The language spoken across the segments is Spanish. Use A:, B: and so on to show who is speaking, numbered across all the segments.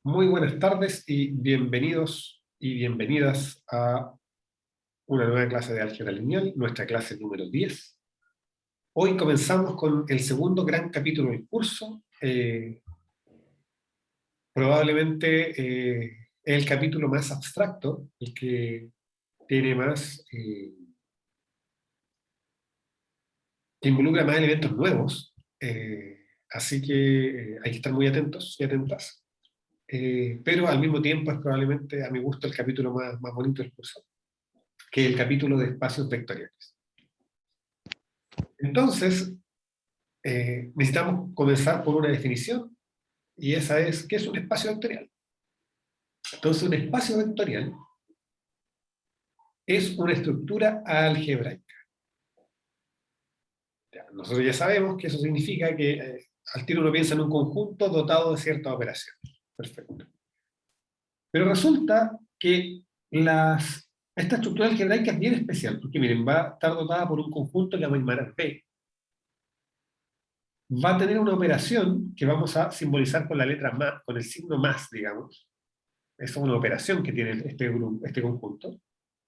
A: Muy buenas tardes y bienvenidos y bienvenidas a una nueva clase de álgebra lineal, nuestra clase número 10. Hoy comenzamos con el segundo gran capítulo del curso. Probablemente el capítulo más abstracto, el que tiene más, que involucra más elementos nuevos. Así que hay que estar muy atentos y atentas. Pero al mismo tiempo es probablemente, a mi gusto, el capítulo más bonito del curso, que es el capítulo de espacios vectoriales. Entonces, necesitamos comenzar por una definición, y esa es, ¿qué es un espacio vectorial? Entonces, un espacio vectorial es una estructura algebraica. Nosotros ya sabemos que eso significa que al tiro uno piensa en un conjunto dotado de ciertas operaciones. Perfecto. Pero resulta que esta estructura algebraica es bien especial, porque miren, va a estar dotada por un conjunto que vamos a llamar B. Va a tener una operación que vamos a simbolizar con la letra más, con el signo más, digamos. Esa es una operación que tiene este conjunto.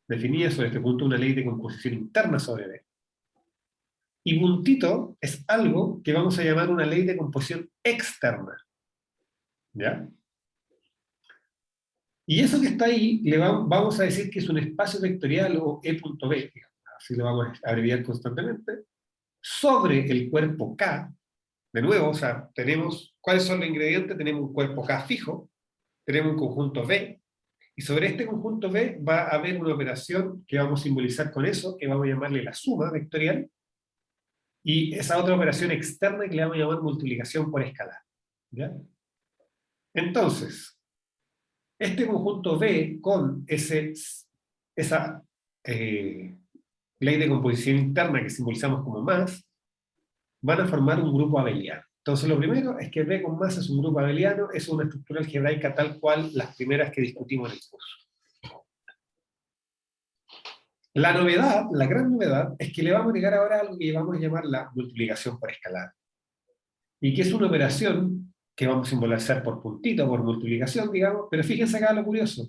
A: Definida sobre este punto una ley de composición interna sobre B. Y puntito es algo que vamos a llamar una ley de composición externa. ¿Ya? Y eso que está ahí, vamos a decir que es un espacio vectorial o E.B, así lo vamos a abreviar constantemente, sobre el cuerpo K. De nuevo, o sea, tenemos, ¿cuáles son los ingredientes? Tenemos un cuerpo K fijo, tenemos un conjunto B, y sobre este conjunto B va a haber una operación que vamos a simbolizar con eso, que vamos a llamarle la suma vectorial, y esa otra operación externa que le vamos a llamar multiplicación por escalar. ¿Ya? Entonces, este conjunto B con esa ley de composición interna que simbolizamos como más, van a formar un grupo abeliano. Entonces lo primero es que B con más es un grupo abeliano, es una estructura algebraica tal cual las primeras que discutimos en el curso. La novedad, la gran novedad, es que le vamos a agregar ahora algo que vamos a llamar la multiplicación por escalar. Y que es una operación que vamos a simbolizar por puntito, por multiplicación, digamos, pero fíjense acá lo curioso.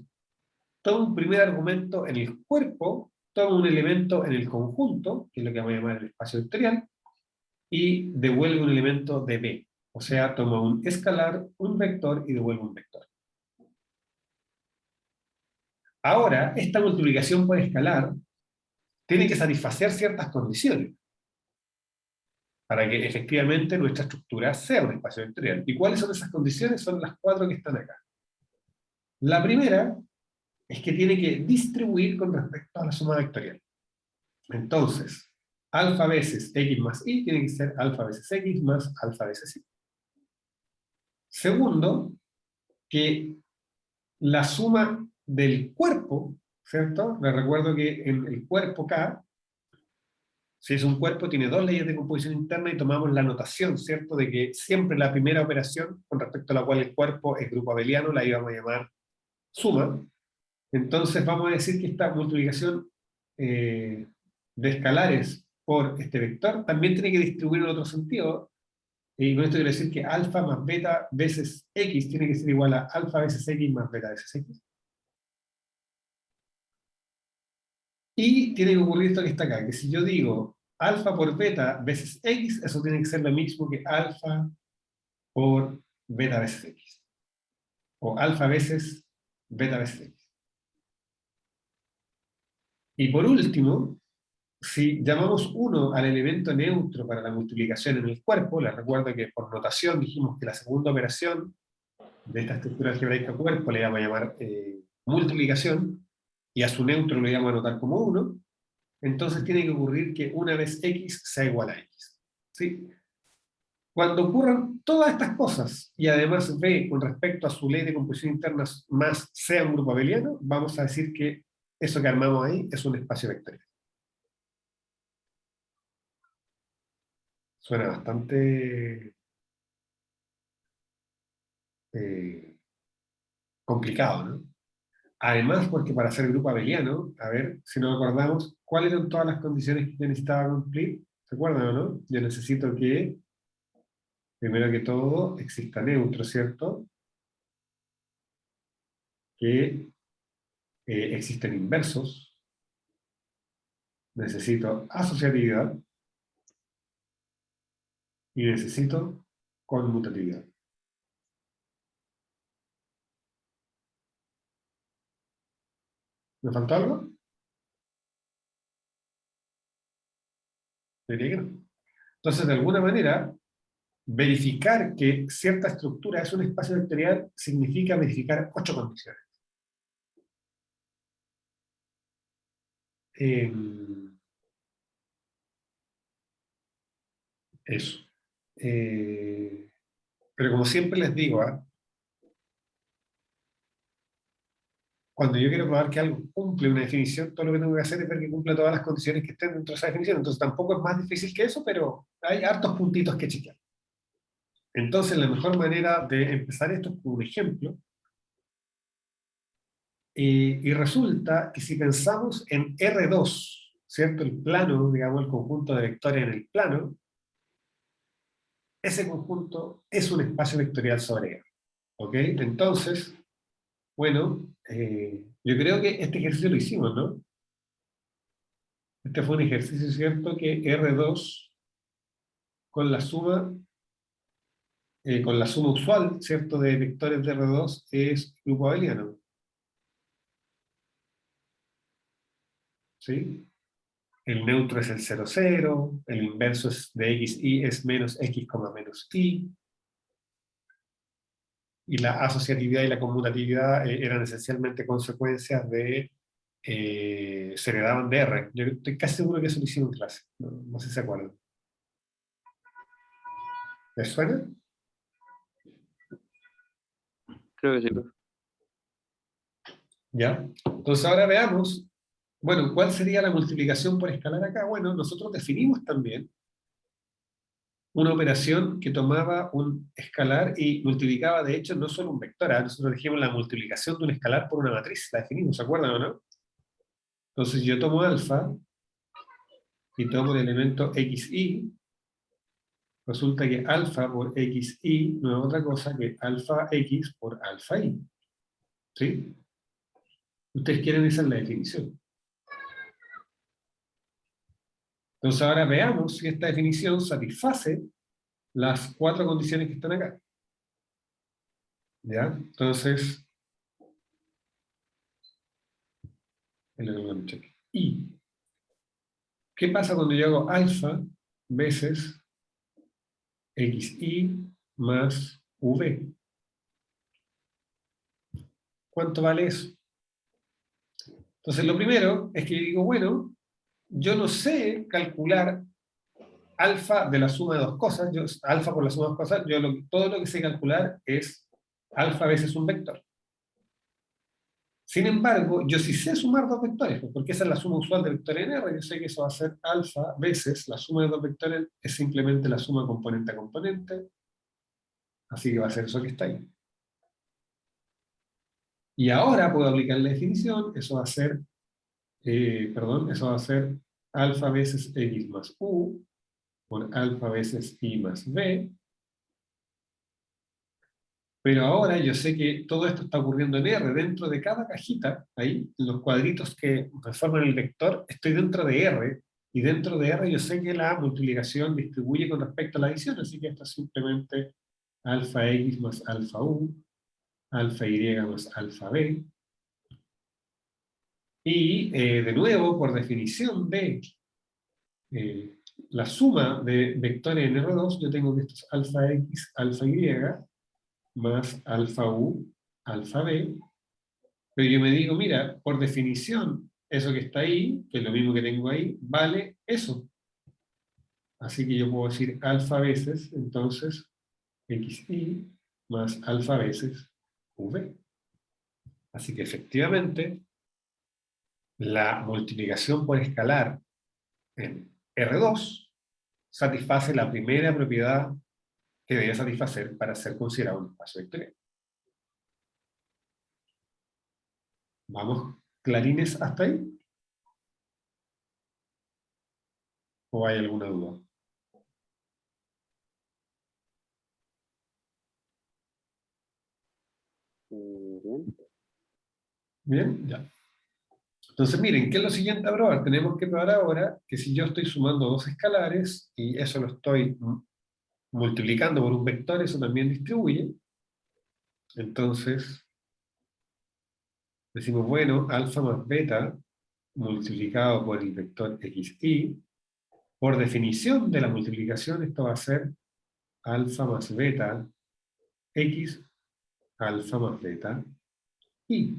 A: Toma un primer argumento en el cuerpo, toma un elemento en el conjunto, que es lo que vamos a llamar el espacio vectorial, y devuelve un elemento de B. O sea, toma un escalar, un vector y devuelve un vector. Ahora, esta multiplicación por escalar tiene que satisfacer ciertas condiciones para que efectivamente nuestra estructura sea un espacio vectorial. ¿Y cuáles son esas condiciones? Son las 4 que están acá. La primera es que tiene que distribuir con respecto a la suma vectorial. Entonces, alfa veces x más y tiene que ser alfa veces x más alfa veces y. Segundo, que la suma del cuerpo, ¿cierto? Les recuerdo que en el cuerpo K, si es un cuerpo, tiene dos leyes de composición interna y tomamos la notación, ¿cierto? De que siempre la primera operación con respecto a la cual el cuerpo es grupo abeliano la íbamos a llamar suma. Entonces vamos a decir que esta multiplicación de escalares por este vector también tiene que distribuir en otro sentido. Y con esto quiero decir que alfa más beta veces x tiene que ser igual a alfa veces x más beta veces x. Y tiene que ocurrir esto que está acá, que si yo digo alfa por beta veces x, eso tiene que ser lo mismo que alfa por beta veces x. O alfa veces beta veces x. Y por último, si llamamos 1 al elemento neutro para la multiplicación en el cuerpo, les recuerdo que por notación dijimos que la segunda operación de esta estructura algebraica cuerpo le vamos a llamar multiplicación, y a su neutro lo vamos a anotar como 1, entonces tiene que ocurrir que una vez x sea igual a x. ¿Sí? Cuando ocurran todas estas cosas, y además B con respecto a su ley de composición interna más sea un grupo abeliano, vamos a decir que eso que armamos ahí es un espacio vectorial. Suena bastante complicado, ¿no? Además, porque para ser grupo abeliano, a ver si nos acordamos, ¿cuáles eran todas las condiciones que yo necesitaba cumplir? ¿Se acuerdan o no? Yo necesito que, primero que todo, exista neutro, ¿cierto? que existen inversos, necesito asociatividad y necesito conmutatividad. ¿Me faltó algo? Diría que no. Entonces, de alguna manera, verificar que cierta estructura es un espacio vectorial significa verificar 8 condiciones. Eso. Pero como siempre les digo, cuando yo quiero probar que algo cumple una definición, todo lo que tengo que hacer es ver que cumple todas las condiciones que estén dentro de esa definición. Entonces tampoco es más difícil que eso, pero hay hartos puntitos que chequear. Entonces la mejor manera de empezar esto es con un ejemplo. Y resulta que si pensamos en R2, ¿cierto? El plano, digamos, el conjunto de vectores en el plano, ese conjunto es un espacio vectorial sobre R. ¿Ok? Entonces, bueno, yo creo que este ejercicio lo hicimos, ¿no? Este fue un ejercicio, ¿cierto? Que R2 con con la suma usual, ¿cierto? De vectores de R2 es grupo abeliano. ¿Sí? El neutro es el 0, 0, el inverso es de xy es menos x, menos y la asociatividad y la conmutatividad eran esencialmente consecuencias de se heredaban de R. Yo estoy casi seguro que eso lo hicimos en clase, no sé si se acuerdan. ¿Les suena?
B: Creo que sí, profe.
A: ¿Ya? Entonces ahora veamos, bueno, ¿cuál sería la multiplicación por escalar acá? Bueno, nosotros definimos también una operación que tomaba un escalar y multiplicaba, de hecho, no solo un vector. Nosotros dijimos la multiplicación de un escalar por una matriz, la definimos, ¿se acuerdan o no? Entonces yo tomo alfa y tomo el elemento xy, resulta que alfa por xy no es otra cosa que alfa x por alfa y. ¿Sí? Ustedes quieren esa es la definición. Entonces ahora veamos si esta definición satisface las 4 condiciones que están acá. ¿Ya? Entonces, y ¿qué pasa cuando yo hago alfa veces xy más v? ¿Cuánto vale eso? Entonces lo primero es que yo digo, bueno, yo no sé calcular alfa de la suma de dos cosas, alfa por la suma de dos cosas, todo lo que sé calcular es alfa veces un vector. Sin embargo, yo sí sé sumar dos vectores, pues, porque esa es la suma usual de vectores en R, yo sé que eso va a ser alfa veces la suma de dos vectores, es simplemente la suma componente a componente, así que va a ser eso que está ahí. Y ahora puedo aplicar la definición, eso va a ser, eso va a ser alfa veces x más u por alfa veces y más b. Pero ahora yo sé que todo esto está ocurriendo en R, dentro de cada cajita, ahí, en los cuadritos que forman el vector, estoy dentro de R, y dentro de R yo sé que la multiplicación distribuye con respecto a la adición, así que esto es simplemente alfa x más alfa u, alfa y más alfa b, y de nuevo, por definición de eh, la suma de vectores en R2, yo tengo que esto es alfa x, alfa y, más alfa u, alfa b, pero yo me digo, mira, por definición, eso que está ahí, que es lo mismo que tengo ahí, vale eso. Así que yo puedo decir alfa veces, entonces, xy más alfa veces v. Así que efectivamente, la multiplicación por escalar en R2 satisface la primera propiedad que debe satisfacer para ser considerado un espacio vectorial. ¿Vamos clarines hasta ahí? ¿O hay alguna duda?
B: Bien.
A: Bien, ya. Entonces, miren, ¿qué es lo siguiente a probar? Tenemos que probar ahora que si yo estoy sumando dos escalares, y eso lo estoy multiplicando por un vector, eso también distribuye. Entonces, decimos, bueno, alfa más beta multiplicado por el vector xy, por definición de la multiplicación, esto va a ser alfa más beta x alfa más beta y.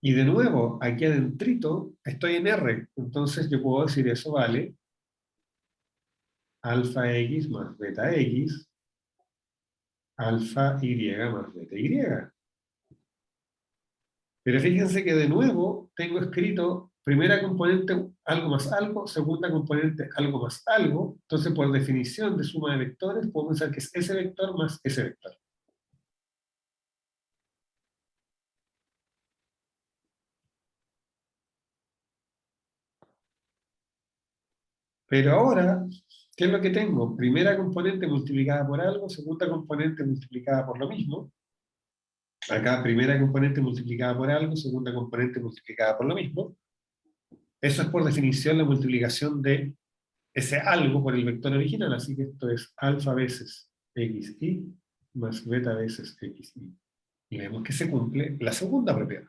A: Y de nuevo, aquí adentrito estoy en R, entonces yo puedo decir eso vale alfa x más beta x, alfa y más beta y. Pero fíjense que de nuevo tengo escrito primera componente algo más algo, segunda componente algo más algo, entonces por definición de suma de vectores puedo pensar que es ese vector más ese vector. Pero ahora, ¿qué es lo que tengo? Primera componente multiplicada por algo, segunda componente multiplicada por lo mismo. Acá primera componente multiplicada por algo, segunda componente multiplicada por lo mismo. Eso es por definición la multiplicación de ese algo por el vector original, así que esto es alfa veces xy más beta veces xy. Y vemos que se cumple la segunda propiedad.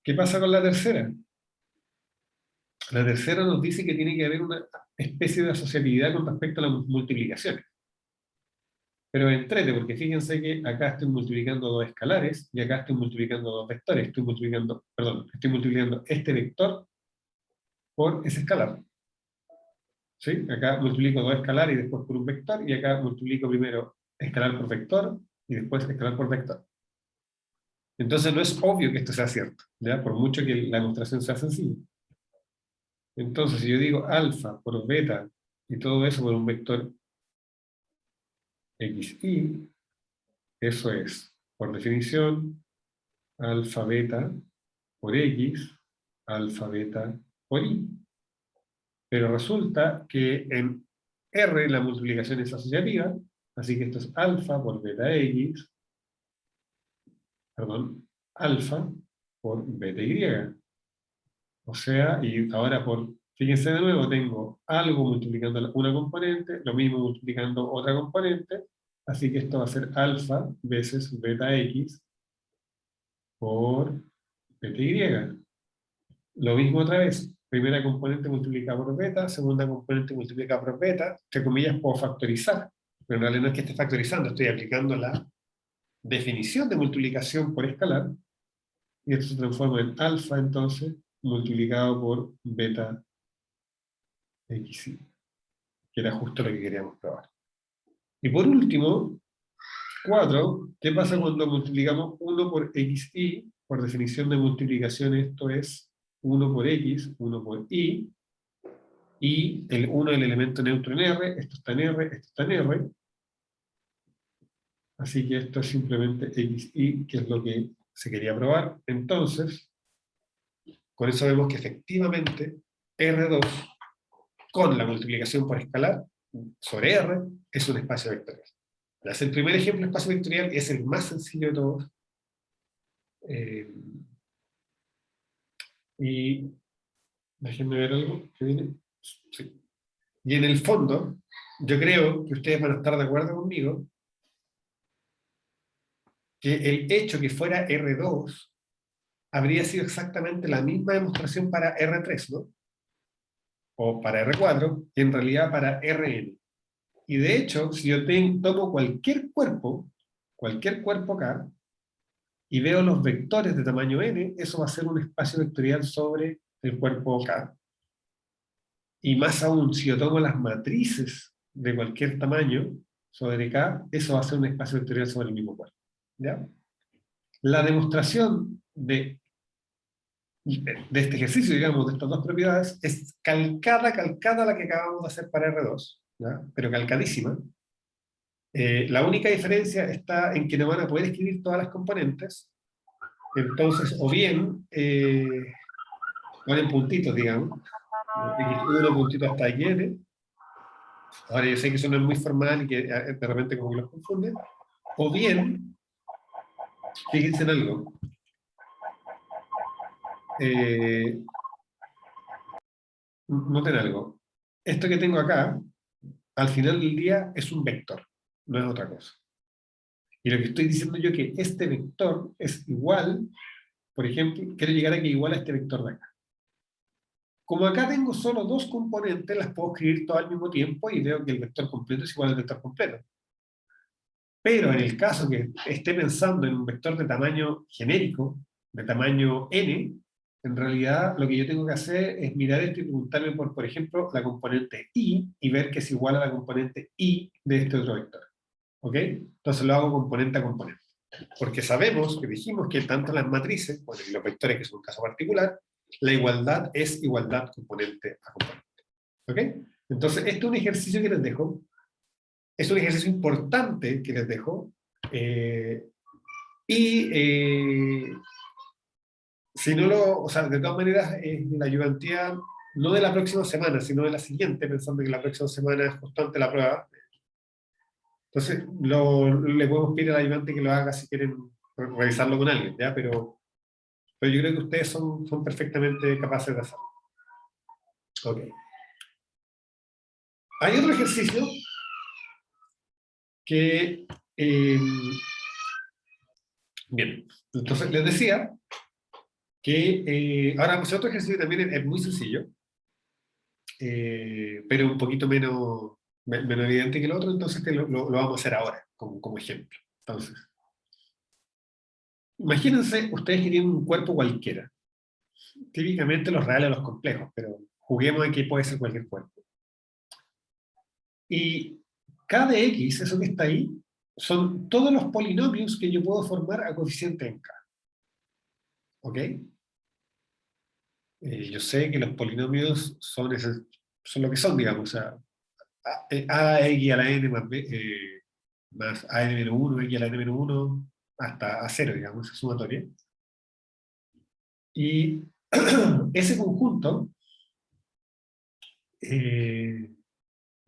A: ¿Qué pasa con la tercera? La tercera nos dice que tiene que haber una especie de asociatividad con respecto a las multiplicaciones. Pero entrete, porque fíjense que acá estoy multiplicando dos escalares y acá estoy multiplicando dos vectores. Estoy multiplicando este vector por ese escalar. ¿Sí? Acá multiplico dos escalares y después por un vector, y acá multiplico primero escalar por vector y después escalar por vector. Entonces no es obvio que esto sea cierto, ¿ya? Por mucho que la demostración sea sencilla. Entonces, si yo digo alfa por beta y todo eso por un vector xy, eso es, por definición, alfa beta por x, alfa beta por y. Pero resulta que en R la multiplicación es asociativa, así que esto es alfa por beta x, perdón, alfa por beta y. O sea, y ahora fíjense de nuevo, tengo algo multiplicando una componente, lo mismo multiplicando otra componente, así que esto va a ser alfa veces beta x por beta y. Lo mismo otra vez, primera componente multiplicada por beta, segunda componente multiplicada por beta, entre comillas puedo factorizar, pero en realidad no es que esté factorizando, estoy aplicando la definición de multiplicación por escalar, y esto se transforma en alfa entonces, multiplicado por beta xy, que era justo lo que queríamos probar. Y por último, 4, ¿qué pasa cuando multiplicamos 1 por xy? Por definición de multiplicación esto es 1 por x, 1 por y, y el 1 es el elemento neutro en R, esto está en R, esto está en R, así que esto es simplemente xy, que es lo que se quería probar. Entonces, con eso vemos que efectivamente R2 con la multiplicación por escalar sobre R es un espacio vectorial. Es el primer ejemplo de espacio vectorial, es el más sencillo de todos. Y déjenme ver algo que viene. Sí. Y en el fondo, yo creo que ustedes van a estar de acuerdo conmigo que el hecho que fuera R2 habría sido exactamente la misma demostración para R3, ¿no? O para R4, y en realidad para Rn. Y de hecho, si yo tomo cualquier cuerpo acá, y veo los vectores de tamaño n, eso va a ser un espacio vectorial sobre el cuerpo K. Y más aún, si yo tomo las matrices de cualquier tamaño sobre K, eso va a ser un espacio vectorial sobre el mismo cuerpo. ¿Ya? La demostración de este ejercicio, digamos, de estas dos propiedades, es calcada a la que acabamos de hacer para R2, ¿ya? Pero calcadísima. La única diferencia está en que no van a poder escribir todas las componentes, entonces, o bien, ponen puntitos, digamos, x1 puntito hasta n. Ahora yo sé que eso no es muy formal y que de repente como que los confunde. O bien, Fíjense en algo. Noten algo. Esto que tengo acá, al final del día, es un vector, no es otra cosa. Y lo que estoy diciendo yo es que este vector es igual, por ejemplo, quiero llegar a que igual a este vector de acá. Como acá tengo solo dos componentes, las puedo escribir todas al mismo tiempo y veo que el vector completo es igual al vector completo. Pero en el caso que esté pensando en un vector de tamaño genérico, de tamaño n, en realidad lo que yo tengo que hacer es mirar esto y preguntarme por ejemplo, la componente y ver que es igual a la componente y de este otro vector. ¿Ok? Entonces lo hago componente a componente. Porque sabemos que dijimos que tanto las matrices, bueno, y los vectores, que es un caso particular, la igualdad es igualdad componente a componente. ¿Ok? Entonces, este es un ejercicio que les dejo. Es un ejercicio importante que les dejo. Si no lo, o sea, de todas maneras, la ayudantía, no de la próxima semana, sino de la siguiente, pensando que la próxima semana es justo antes de la prueba. Entonces, le podemos pedir al ayudante que lo haga si quieren revisarlo con alguien, ¿ya? Pero yo creo que ustedes son perfectamente capaces de hacerlo. Ok. Hay otro ejercicio que... bien, entonces les decía que ahora vamos a hacer otro ejercicio que también es muy sencillo, pero un poquito menos evidente que el otro, entonces lo vamos a hacer ahora, como ejemplo. Entonces, imagínense ustedes que tienen un cuerpo cualquiera, típicamente los reales o los complejos, pero juguemos en que puede ser cualquier cuerpo. Y k de x, eso que está ahí, son todos los polinomios que yo puedo formar a coeficiente en k. ¿Ok? Yo sé que los polinomios son lo que son, digamos, o sea, a x a la n más, b, más a n menos 1, x a la n menos 1, hasta a 0, digamos, esa sumatoria. Y ese conjunto,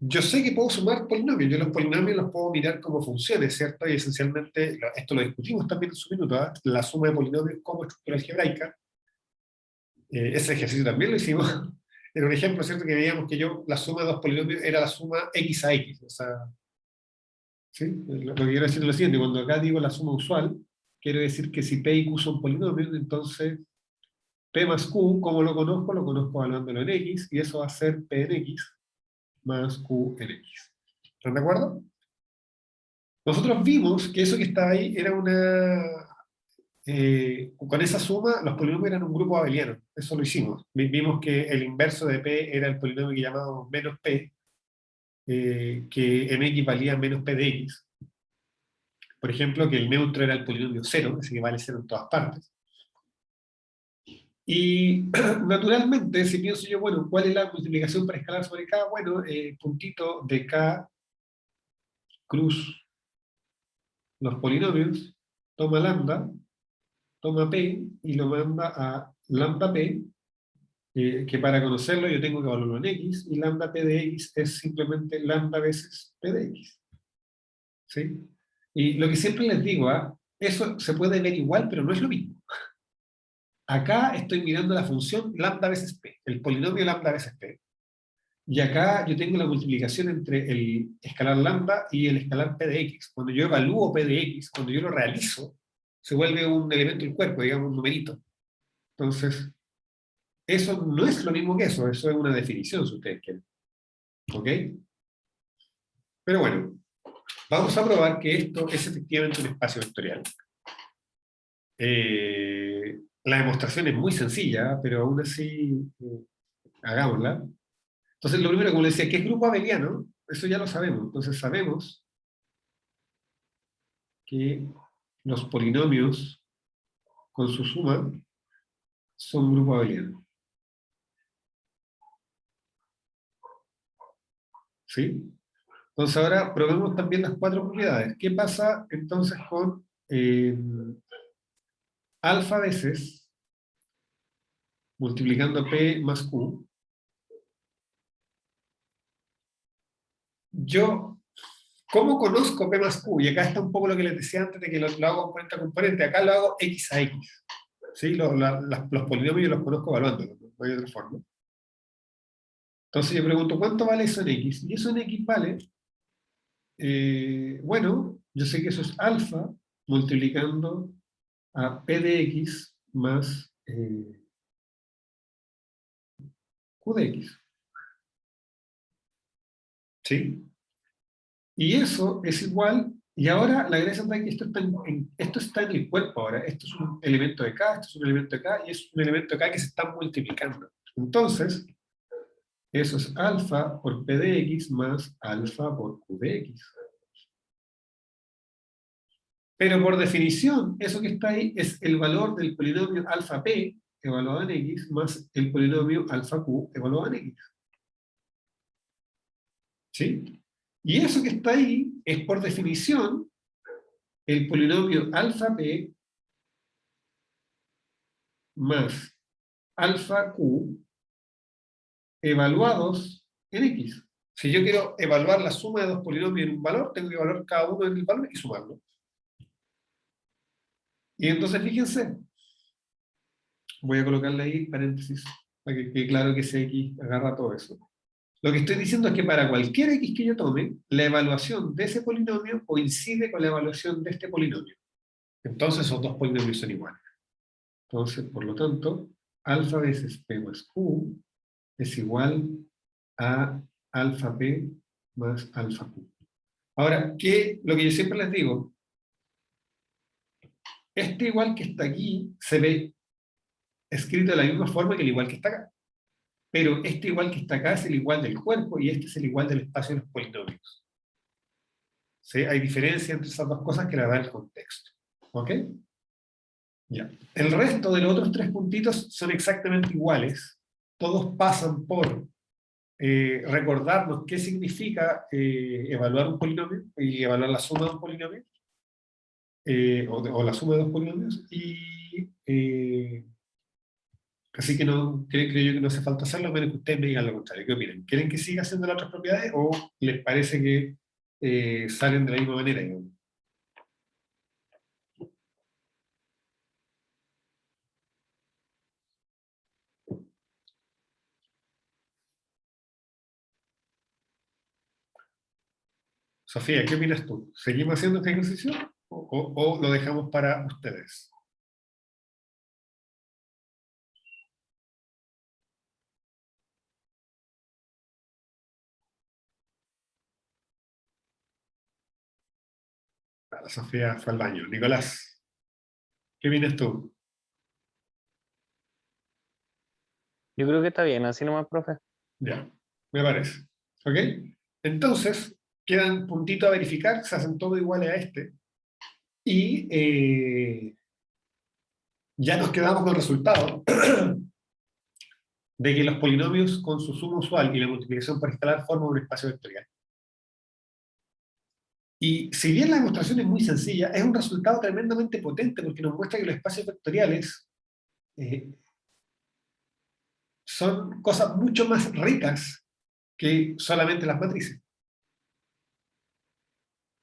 A: yo sé que puedo sumar polinomios. Yo los polinomios los puedo mirar como funciones, ¿cierto? Y esencialmente, esto lo discutimos también en su minuto, ¿eh? La suma de polinomios como estructura algebraica. Ese ejercicio también lo hicimos. Era un ejemplo, ¿cierto? Que veíamos que la suma de dos polinomios era la suma x a x. O sea, ¿sí? Lo que quiero decir es lo siguiente, cuando acá digo la suma usual, quiero decir que si p y q son polinomios, entonces p más q, ¿cómo lo conozco evaluándolo en x, y eso va a ser p en x más q en x. ¿Están de acuerdo? Nosotros vimos que eso que estaba ahí era con esa suma, los polinomios eran un grupo abeliano. Eso lo hicimos. Vimos que el inverso de p era el polinomio que llamamos menos p, que en x valía menos p de x. Por ejemplo, que el neutro era el polinomio 0, así que vale 0 en todas partes. Y naturalmente, si pienso yo, bueno, ¿cuál es la multiplicación para escalar sobre k? Bueno, puntito de k cruz los polinomios, toma lambda, toma p y lo manda a lambda p, que para conocerlo yo tengo que evaluarlo en x, y lambda p de x es simplemente lambda veces p de x. ¿Sí? Y lo que siempre les digo, eso se puede ver igual, pero no es lo mismo. Acá estoy mirando la función lambda veces p, el polinomio lambda veces p. Y acá yo tengo la multiplicación entre el escalar lambda y el escalar p de x. Cuando yo evalúo p de x, cuando yo lo realizo, se vuelve un elemento del cuerpo, digamos, un numerito. Entonces, eso no es lo mismo que eso es una definición, si ustedes quieren. ¿Ok? Pero bueno, vamos a probar que esto es efectivamente un espacio vectorial. La demostración es muy sencilla, pero aún así, hagámosla. Entonces, lo primero, como les decía, ¿qué es grupo abeliano? Eso ya lo sabemos. Entonces, sabemos que los polinomios con su suma son grupo abeliano. ¿Sí? Entonces, ahora probemos también las cuatro propiedades. ¿Qué pasa entonces con alfa veces multiplicando p más q? Yo ¿Cómo conozco P más Q? Y acá está un poco lo que les decía antes de que lo hago componente a componente. Acá lo hago X a X. ¿Sí? Los polinomios yo los conozco evaluándolos, no hay otra forma. Entonces yo pregunto, ¿cuánto vale eso en X? Y eso en X vale, bueno, yo sé que eso es alfa multiplicando a P de X más Q de X. ¿Sí? Y eso es igual, y ahora la gracia está en que esto está en el cuerpo ahora. Esto es un elemento de K, esto es un elemento de K, y es un elemento de K que se está multiplicando. Entonces, eso es alfa por P de X más alfa por Q de X. Pero por definición, eso que está ahí es el valor del polinomio alfa P evaluado en X más el polinomio alfa Q evaluado en X. ¿Sí? Y eso que está ahí es por definición el polinomio alfa P más alfa Q evaluados en X. Si yo quiero evaluar la suma de dos polinomios en un valor, tengo que evaluar cada uno en el valor y sumarlo. Y entonces fíjense, voy a colocarle ahí paréntesis para que quede claro que ese X agarra todo eso. Lo que estoy diciendo es que para cualquier X que yo tome, la evaluación de ese polinomio coincide con la evaluación de este polinomio. Entonces esos dos polinomios son iguales. Entonces, por lo tanto, alfa veces P más Q es igual a alfa P más alfa Q. Ahora, lo que yo siempre les digo, este igual que está aquí se ve escrito de la misma forma que el igual que está acá. Pero este igual que está acá es el igual del cuerpo y este es el igual del espacio de los polinomios. ¿Sí? Hay diferencia entre esas dos cosas que la da el contexto. ¿Ok? Ya. El resto de los otros tres puntitos son exactamente iguales. Todos pasan por recordarnos qué significa evaluar un polinomio y evaluar la suma de un polinomio, o la suma de dos polinomios, y así que no, creo yo que no hace falta hacerlo, a menos que ustedes me digan lo contrario. ¿Qué opinan? ¿Quieren que siga haciendo las otras propiedades o les parece que salen de la misma manera, digamos? Sofía, ¿qué opinas tú? ¿Seguimos haciendo este ejercicio o lo dejamos para ustedes? La Sofía fue al baño. Nicolás, ¿qué opinas tú?
B: Yo creo que está bien, así nomás, profe.
A: Ya, me parece. ¿Ok? Entonces, quedan puntitos a verificar, se hacen todos iguales a este. Y ya nos quedamos con el resultado de que los polinomios con su suma usual y la multiplicación por escalar forman un espacio vectorial. Y si bien la demostración es muy sencilla, es un resultado tremendamente potente porque nos muestra que los espacios vectoriales son cosas mucho más ricas que solamente las matrices.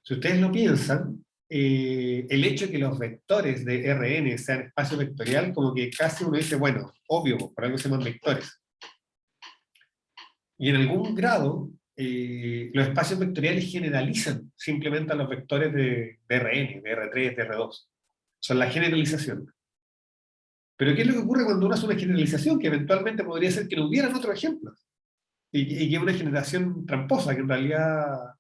A: Si ustedes lo piensan, el hecho de que los vectores de Rn sean espacio vectorial, como que casi uno dice, bueno, obvio, por algo se llaman vectores. Y en algún grado, los espacios vectoriales generalizan simplemente a los vectores de Rn, de R3, de R2. Son la generalización. Pero ¿qué es lo que ocurre cuando uno hace una generalización? Que eventualmente podría ser que no hubieran otros ejemplos. Y que es una generación tramposa, que en realidad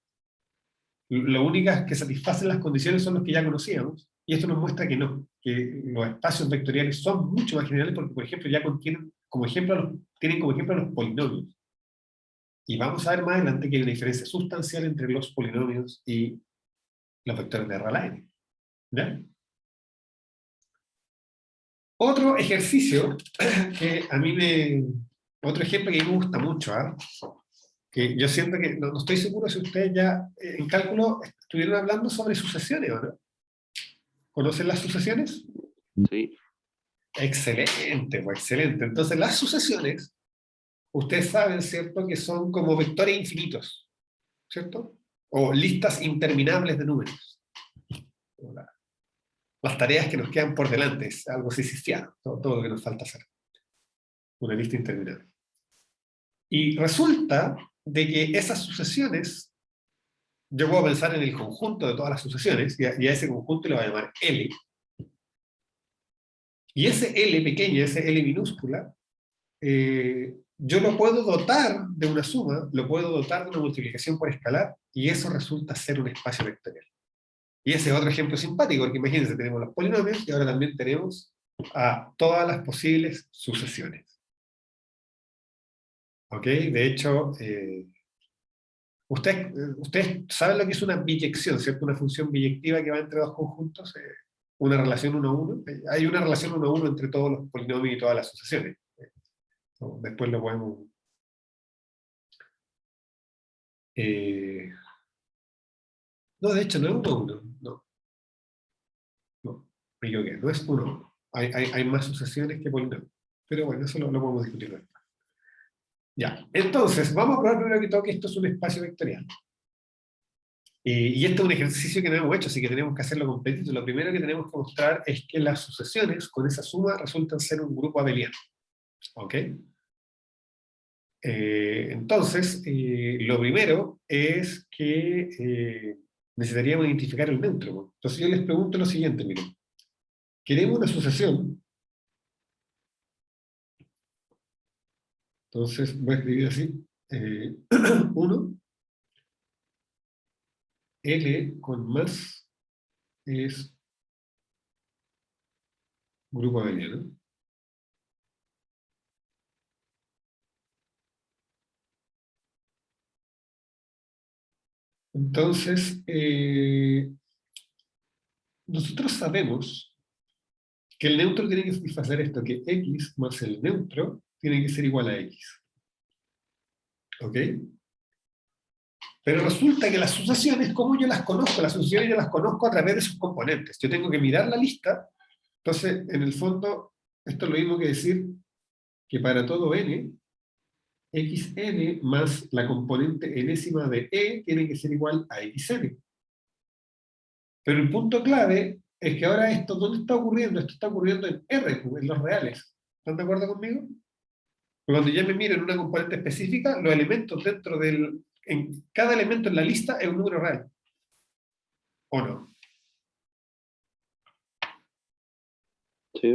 A: lo únicas que satisfacen las condiciones son los que ya conocíamos. Y esto nos muestra que no, que los espacios vectoriales son mucho más generales porque, por ejemplo, ya contienen como ejemplo, tienen como ejemplo los polinomios. Y vamos a ver más adelante que hay una diferencia sustancial entre los polinomios y los vectores de Rayleigh. ¿Ya? Otro ejercicio que a mí otro ejemplo que a mí me gusta mucho, ¿eh? Que yo siento que, no estoy seguro si ustedes ya en cálculo estuvieron hablando sobre sucesiones, ¿o no? ¿Conocen las sucesiones?
B: Sí.
A: Excelente, pues excelente. Entonces las sucesiones, ustedes saben, ¿cierto? Que son como vectores infinitos, ¿cierto? o listas interminables de números. Las tareas que nos quedan por delante, es algo siciliano, todo lo que nos falta hacer. Una lista interminable. Y resulta de que esas sucesiones, yo puedo pensar en el conjunto de todas las sucesiones, y a ese conjunto le voy a llamar L. Y ese L pequeño, ese L minúscula, yo lo puedo dotar de una suma, lo puedo dotar de una multiplicación por escalar, y eso resulta ser un espacio vectorial. Y ese es otro ejemplo simpático, porque imagínense, tenemos los polinomios y ahora también tenemos a todas las posibles sucesiones. ¿Ok? De hecho, ustedes saben lo que es una biyección, ¿cierto? Una función biyectiva que va entre dos conjuntos, una relación 1 a 1. Hay una relación 1 a 1 entre todos los polinomios y todas las sucesiones. Después lo podemos... no, de hecho, no es 1 a 1. No, me equivoqué, no es 1 a 1. Hay más sucesiones que polinomios. Pero bueno, eso lo podemos discutir después. Ya, entonces, vamos a probar primero que todo que esto es un espacio vectorial. Y este es un ejercicio que no hemos hecho, así que tenemos que hacerlo completito. Lo primero que tenemos que mostrar es que las sucesiones con esa suma resultan ser un grupo abeliano. ¿Ok? Entonces, lo primero es que necesitaríamos identificar el neutro. Entonces yo les pregunto lo siguiente, miren. Queremos una sucesión. Entonces voy a escribir así. 1, L con más es grupo abeliano. Entonces, nosotros sabemos que el neutro tiene que satisfacer esto, que x más el neutro tiene que ser igual a x. ¿Ok? Pero resulta que las sucesiones, ¿cómo yo las conozco? Las sucesiones yo las conozco a través de sus componentes. Yo tengo que mirar la lista. Entonces, en el fondo, esto es lo mismo que decir que para todo n, xn más la componente enésima de e tiene que ser igual a xn. Pero el punto clave es que ahora esto, ¿dónde está ocurriendo? Esto está ocurriendo en R, en los reales. ¿Están de acuerdo conmigo? Pero cuando ya me miro en una componente específica, los elementos dentro del... cada elemento en la lista es un número real. ¿O no?
B: Sí.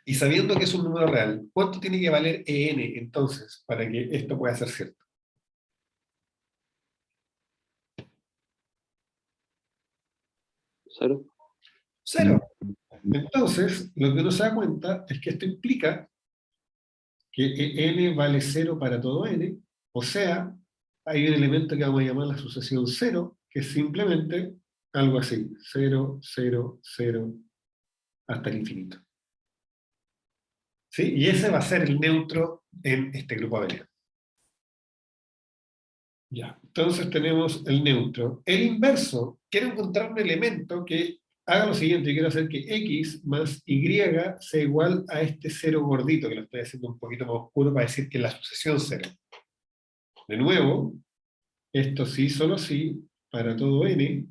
A: Y sabiendo que es un número real, ¿cuánto tiene que valer en entonces para que esto pueda ser cierto?
B: 0.
A: 0. Entonces, lo que uno se da cuenta es que esto implica que n vale 0 para todo n, o sea, hay un elemento que vamos a llamar la sucesión 0, que es simplemente algo así, 0, 0, 0, hasta el infinito. ¿Sí? Y ese va a ser el neutro en este grupo abeliano. Ya, entonces tenemos el neutro. El inverso, quiero encontrar un elemento que haga lo siguiente, quiero hacer que x más y sea igual a este 0 gordito, que lo estoy haciendo un poquito más oscuro para decir que es la sucesión 0. De nuevo, esto sí, solo sí, para todo n,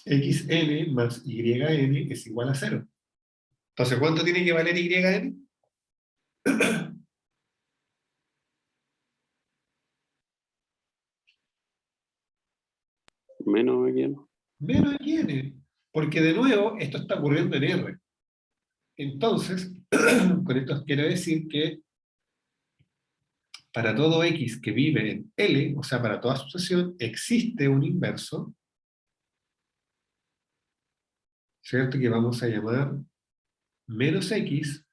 A: xn más yn es igual a 0. Entonces, ¿cuánto tiene que valer yn?
B: Menos aquí.
A: Menos yn, porque de nuevo, esto está ocurriendo en R. Entonces, con esto quiero decir que para todo x que vive en L, o sea, para toda sucesión, existe un inverso, ¿cierto? Que vamos a llamar menos x,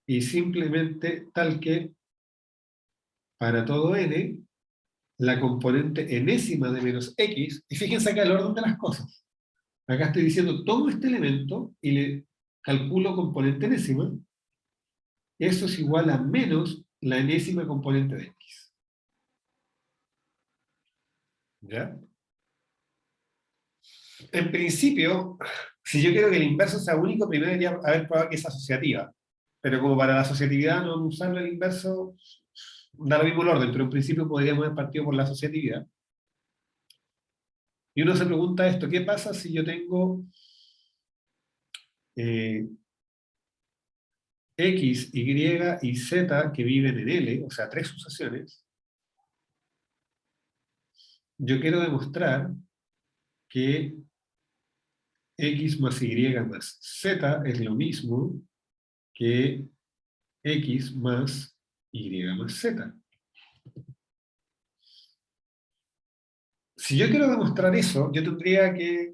A: y simplemente tal que para todo n, la componente enésima de menos x, y fíjense acá el orden de las cosas. Acá estoy diciendo, tomo este elemento y le calculo componente enésima, eso es igual a menos la enésima componente de x. ¿Ya? En principio, si yo quiero que el inverso sea único, primero debería haber probado que es asociativa. Pero como para la asociatividad no usarlo el inverso, da lo mismo el orden, pero en principio podríamos haber partido por la asociatividad. Y uno se pregunta esto, ¿qué pasa si yo tengo X, Y y Z que viven en L, o sea, tres sucesiones? Yo quiero demostrar que X más Y más Z es lo mismo que X más Y más Z. Si yo quiero demostrar eso, yo tendría que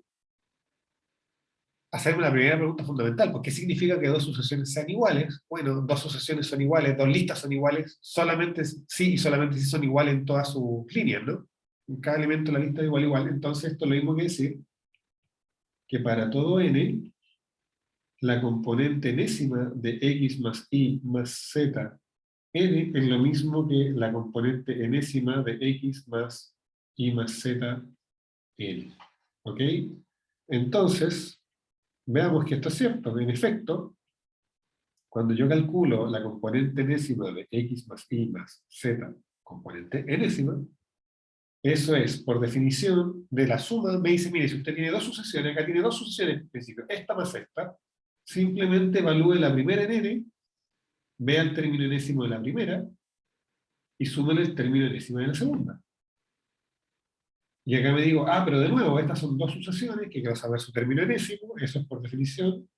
A: hacerme la primera pregunta fundamental. ¿Por qué significa que dos sucesiones sean iguales? Bueno, dos sucesiones son iguales, dos listas son iguales, solamente sí y solamente si son iguales en todas sus líneas, ¿no? En cada elemento de la lista es igual, igual. Entonces, esto es lo mismo que decir que para todo n, la componente enésima de x más y más z n es lo mismo que la componente enésima de x más y más z n. ¿Ok? Entonces, veamos que esto es cierto. En efecto, cuando yo calculo la componente enésima de x más y más z, componente enésima, eso es, por definición, de la suma, me dice, mire, si usted tiene dos sucesiones, acá tiene dos sucesiones en principio, esta más esta, simplemente evalúe la primera en n, vea el término enésimo de la primera, y súmele el término enésimo de la segunda. Y acá me digo, pero de nuevo, estas son dos sucesiones, que quiero saber su término enésimo, eso es por definición,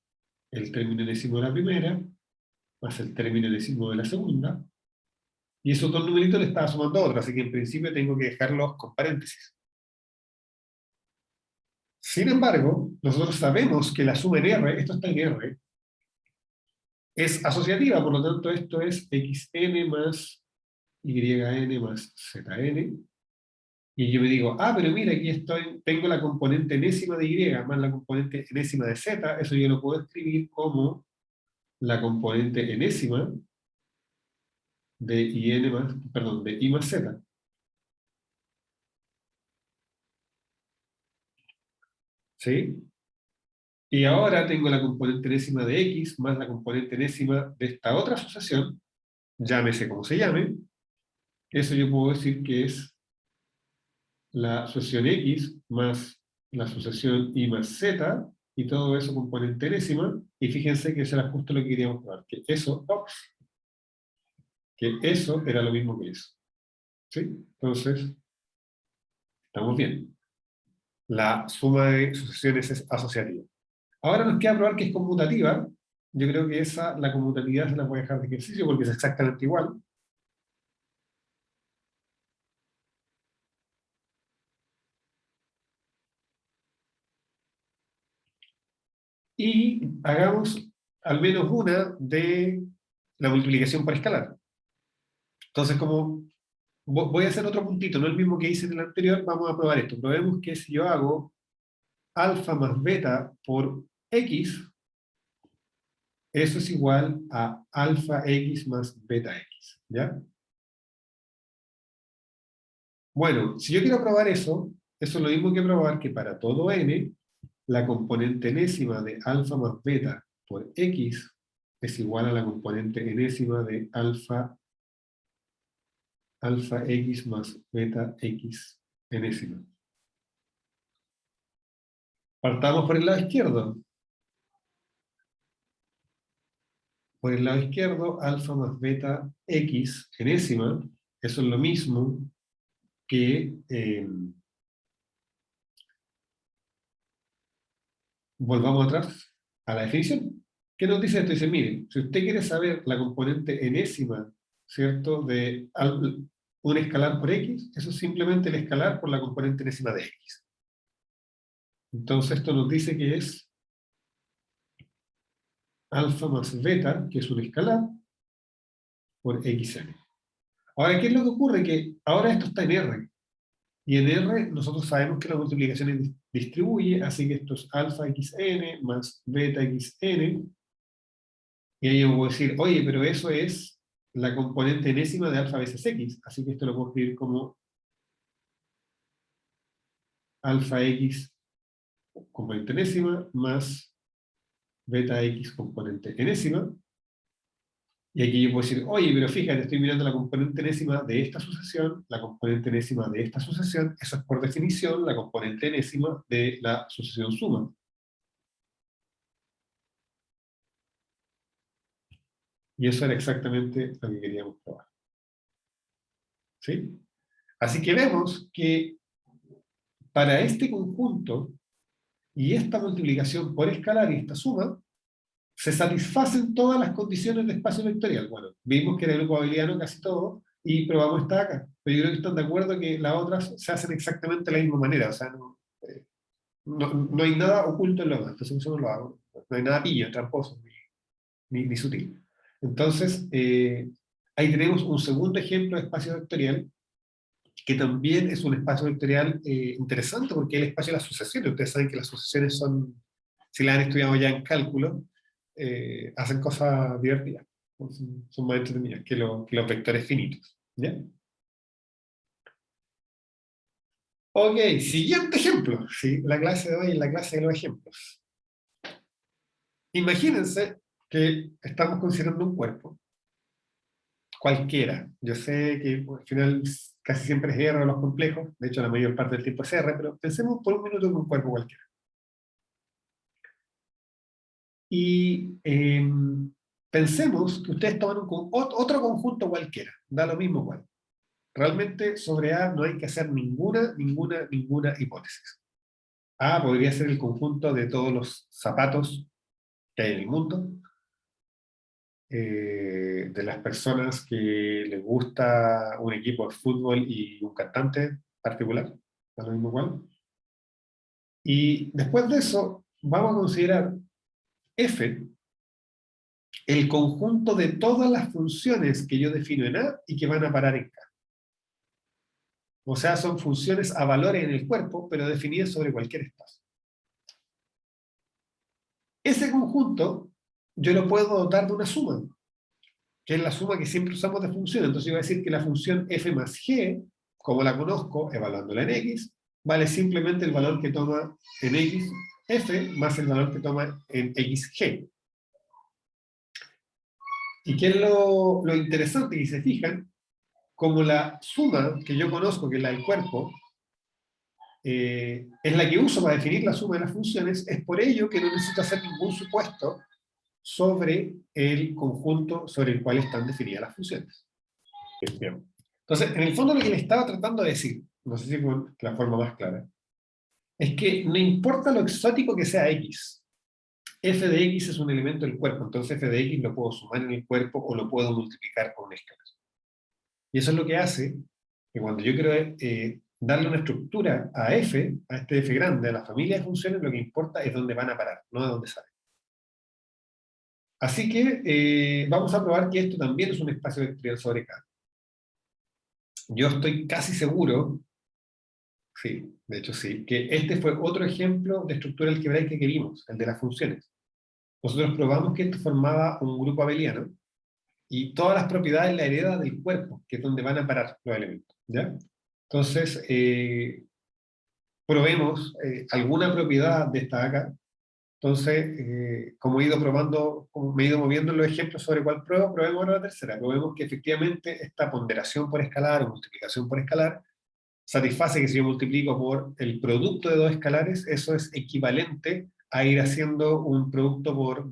A: el término enésimo de la primera, más el término enésimo de la segunda, y esos dos numeritos le estaba sumando a otro, así que en principio tengo que dejarlos con paréntesis. Sin embargo, nosotros sabemos que la suma en R, esto está en R, es asociativa, por lo tanto esto es xn más yn más zn, y yo me digo, pero mira, aquí tengo la componente enésima de y más la componente enésima de z, eso yo lo puedo escribir como la componente enésima de in más, perdón, de i más z. ¿Sí? Y ahora tengo la componente enésima de x más la componente enésima de esta otra asociación, llámese como se llame, eso yo puedo decir que es la asociación x más la asociación y más z, y todo eso componente enésima, y fíjense que eso era justo lo que queríamos probar, que eso era lo mismo que eso. ¿Sí? Entonces, estamos bien. La suma de sucesiones es asociativa. Ahora nos queda probar que es conmutativa. Yo creo que la conmutatividad se la voy a dejar de ejercicio porque es exactamente igual. Y hagamos al menos una de la multiplicación por escalar. Entonces, como voy a hacer otro puntito, no el mismo que hice en el anterior, vamos a probar esto. Probemos que si yo hago alfa más beta por x, eso es igual a alfa x más beta x, ¿ya? Bueno, si yo quiero probar eso es lo mismo que probar que para todo n, la componente enésima de alfa más beta por x es igual a la componente enésima de alfa x más beta x enésima. Partamos por el lado izquierdo. Por el lado izquierdo, alfa más beta x enésima, eso es lo mismo que, volvamos atrás a la definición. ¿Qué nos dice esto? Dice, mire, si usted quiere saber la componente enésima, ¿cierto?, de un escalar por x, eso es simplemente el escalar por la componente enésima de x. Entonces esto nos dice que es alfa más beta, que es un escalar, por xn. Ahora, ¿qué es lo que ocurre? Que ahora esto está en R. Y en R nosotros sabemos que la multiplicación distribuye, así que esto es alfa xn más beta xn. Y ahí yo puedo decir, oye, pero eso es la componente enésima de alfa veces x. Así que esto lo puedo escribir como alfa x componente enésima más beta x componente enésima. Y aquí yo puedo decir, oye, pero fíjate, estoy mirando la componente enésima de esta sucesión, la componente enésima de esta sucesión, eso es por definición la componente enésima de la sucesión suma. Y eso era exactamente lo que queríamos probar. ¿Sí? Así que vemos que para este conjunto y esta multiplicación por escalar y esta suma, se satisfacen todas las condiciones de espacio vectorial. Bueno, vimos que era el grupo abeliano casi todo, y probamos esta acá. Pero yo creo que están de acuerdo que las otras se hacen exactamente de la misma manera, o sea, no hay nada oculto en lo demás, entonces eso no lo hago. No hay nada pillo, tramposo, ni sutil. Entonces, ahí tenemos un segundo ejemplo de espacio vectorial, que también es un espacio vectorial interesante, porque es el espacio de las sucesiones. Ustedes saben que las sucesiones son, si las han estudiado ya en cálculo, hacen cosas divertidas, son más entretenidas que los vectores finitos. ¿Ya? Ok, siguiente ejemplo. Sí, la clase de hoy es la clase de los ejemplos. Imagínense que estamos considerando un cuerpo, cualquiera. Yo sé que al final casi siempre es R los complejos, de hecho la mayor parte del tiempo es R, pero pensemos por un minuto en un cuerpo cualquiera. Y pensemos que ustedes toman otro conjunto cualquiera, da lo mismo cuál. Realmente sobre A no hay que hacer ninguna hipótesis. A podría ser el conjunto de todos los zapatos que hay en el mundo, de las personas que les gusta un equipo de fútbol y un cantante particular, da lo mismo cuál. Y después de eso, vamos a considerar F el conjunto de todas las funciones que yo defino en A y que van a parar en K. O sea, son funciones a valores en el cuerpo, pero definidas sobre cualquier espacio. Ese conjunto yo lo puedo dotar de una suma, que es la suma que siempre usamos de funciones. Entonces yo voy a decir que la función f más g, como la conozco, evaluándola en x, vale simplemente el valor que toma en x f más el valor que toma en x g. ¿Y qué es lo interesante? Y se fijan, como la suma que yo conozco, que es la del cuerpo, es la que uso para definir la suma de las funciones, es por ello que no necesito hacer ningún supuesto sobre el conjunto sobre el cual están definidas las funciones. Bien. Entonces, en el fondo lo que le estaba tratando de decir, no sé si con la forma más clara, es que no importa lo exótico que sea x, f de x es un elemento del cuerpo, entonces f de x lo puedo sumar en el cuerpo o lo puedo multiplicar con un escalar. Y eso es lo que hace que cuando yo quiero darle una estructura a f, a este f grande, a la familia de funciones, lo que importa es dónde van a parar, no de dónde salen. Así que vamos a probar que esto también es un espacio vectorial sobre K. Yo estoy casi seguro, sí, de hecho sí, que este fue otro ejemplo de estructura algebraica que vimos, el de las funciones. Nosotros probamos que esto formaba un grupo abeliano y todas las propiedades la hereda del cuerpo, que es donde van a parar los elementos. ¿Ya? Entonces, probemos alguna propiedad de esta acá. Entonces, como he ido probando, como me he ido moviendo en los ejemplos sobre cuál pruebo, probemos ahora la tercera. Probemos que efectivamente esta ponderación por escalar o multiplicación por escalar satisface que si yo multiplico por el producto de dos escalares, eso es equivalente a ir haciendo un producto por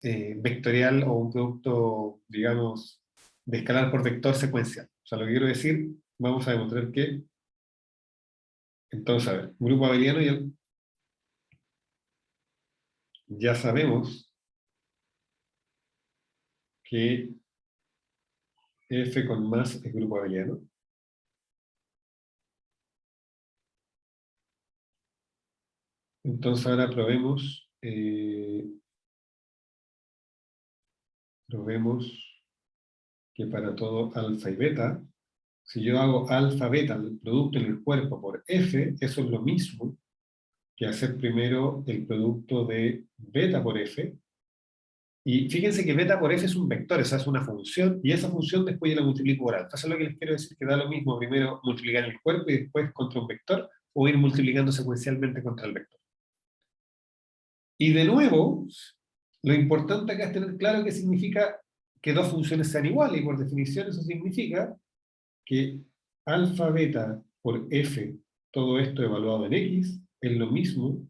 A: vectorial o un producto, digamos, de escalar por vector secuencial. O sea, lo que quiero decir, vamos a demostrar que, entonces, a ver, grupo abeliano ya sabemos que F con más es grupo abeliano. Entonces ahora probemos que para todo alfa y beta, si yo hago alfa, beta, el producto en el cuerpo por F, eso es lo mismo que hacer primero el producto de beta por F. Y fíjense que beta por F es un vector, esa es una función, y esa función después yo la multiplico por alfa. Eso es lo que les quiero decir, que da lo mismo primero multiplicar el cuerpo y después contra un vector, o ir multiplicando secuencialmente contra el vector. Y de nuevo, lo importante acá es tener claro qué significa que dos funciones sean iguales, y por definición eso significa que alfa beta por f, todo esto evaluado en x, es lo mismo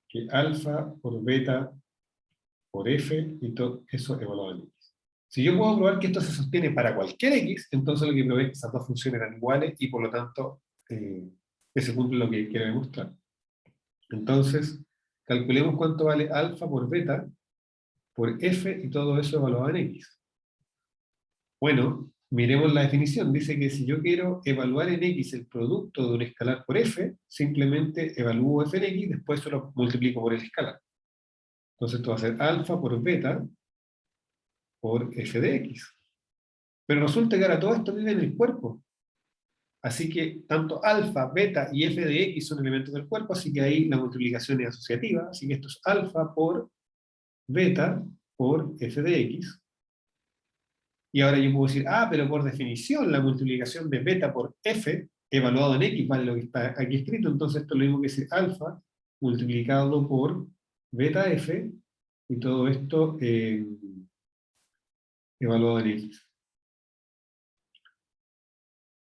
A: que alfa por beta por f, y todo eso evaluado en x. Si yo puedo probar que esto se sostiene para cualquier x, entonces lo que probé es que esas dos funciones eran iguales, y por lo tanto, ese cumple lo que quiero demostrar. Entonces, calculemos cuánto vale alfa por beta por f, y todo eso evaluado en x. Bueno, miremos la definición. Dice que si yo quiero evaluar en x el producto de un escalar por f, simplemente evalúo f en x, después eso lo multiplico por el escalar. Entonces esto va a ser alfa por beta por f de x. Pero resulta que ahora todo esto vive en el cuerpo. Así que tanto alfa, beta y f de x son elementos del cuerpo, así que ahí la multiplicación es asociativa. Así que esto es alfa por beta por f de x. Y ahora yo puedo decir, pero por definición la multiplicación de beta por f evaluado en x vale lo que está aquí escrito, entonces esto es lo mismo que decir alfa multiplicado por beta f, y todo esto evaluado en x.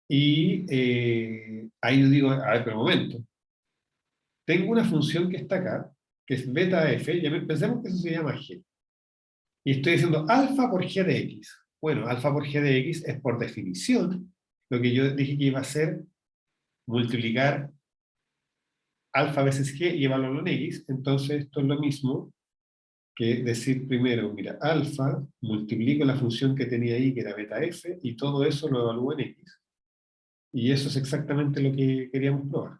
A: Y ahí yo digo, a ver, pero un momento. Tengo una función que está acá, que es beta f, ya pensemos que eso se llama g. Y estoy diciendo alfa por g de x. Bueno, alfa por g de x es por definición lo que yo dije que iba a ser multiplicar alfa veces g y evaluarlo en x. Entonces esto es lo mismo que decir primero, mira, alfa, multiplico la función que tenía ahí, que era beta f, y todo eso lo evalúo en x. Y eso es exactamente lo que queríamos probar.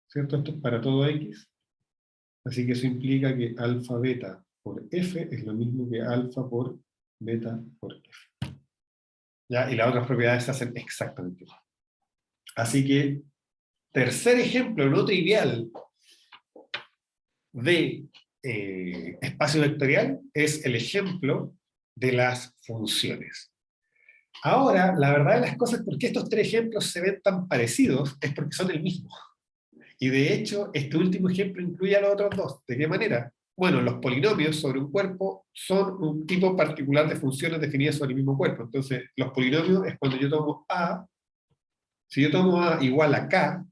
A: ¿Cierto? Esto es para todo x. Así que eso implica que alfa beta por f es lo mismo que alfa por beta por f. ¿Ya? Y las otras propiedades se hacen exactamente igual. Así que, tercer ejemplo no trivial de espacio vectorial es el ejemplo de las funciones. Ahora, la verdad de las cosas, ¿por qué estos tres ejemplos se ven tan parecidos? Es porque son el mismo. Y de hecho, este último ejemplo incluye a los otros dos. ¿De qué manera? Bueno, los polinomios sobre un cuerpo son un tipo particular de funciones definidas sobre el mismo cuerpo. Entonces, los polinomios es cuando yo tomo a, si yo tomo a igual a k,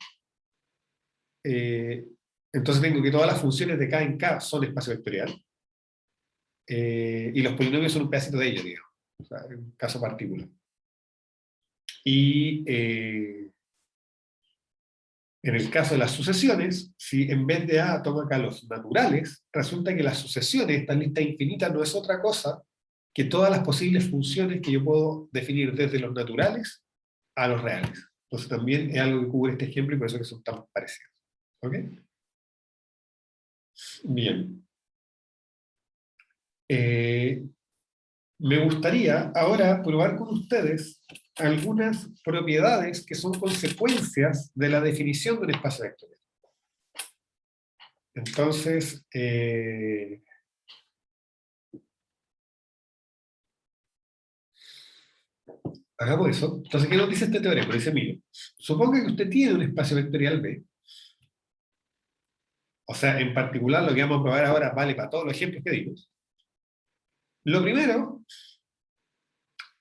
A: entonces tengo que todas las funciones de k en k son espacio vectorial. Y los polinomios son un pedacito de ello, digamos. O sea, en un caso particular. Y en el caso de las sucesiones, si en vez de A tomo acá los naturales, resulta que las sucesiones, esta lista infinita, no es otra cosa que todas las posibles funciones que yo puedo definir desde los naturales a los reales. Entonces también es algo que cubre este ejemplo, y por eso que son tan parecidos. ¿Ok? Bien. Me gustaría ahora probar con ustedes algunas propiedades que son consecuencias de la definición de un espacio vectorial. Entonces, hagamos eso. Entonces, ¿qué nos dice este teorema? Dice, mire, suponga que usted tiene un espacio vectorial B. O sea, en particular, lo que vamos a probar ahora vale para todos los ejemplos que dimos. Lo primero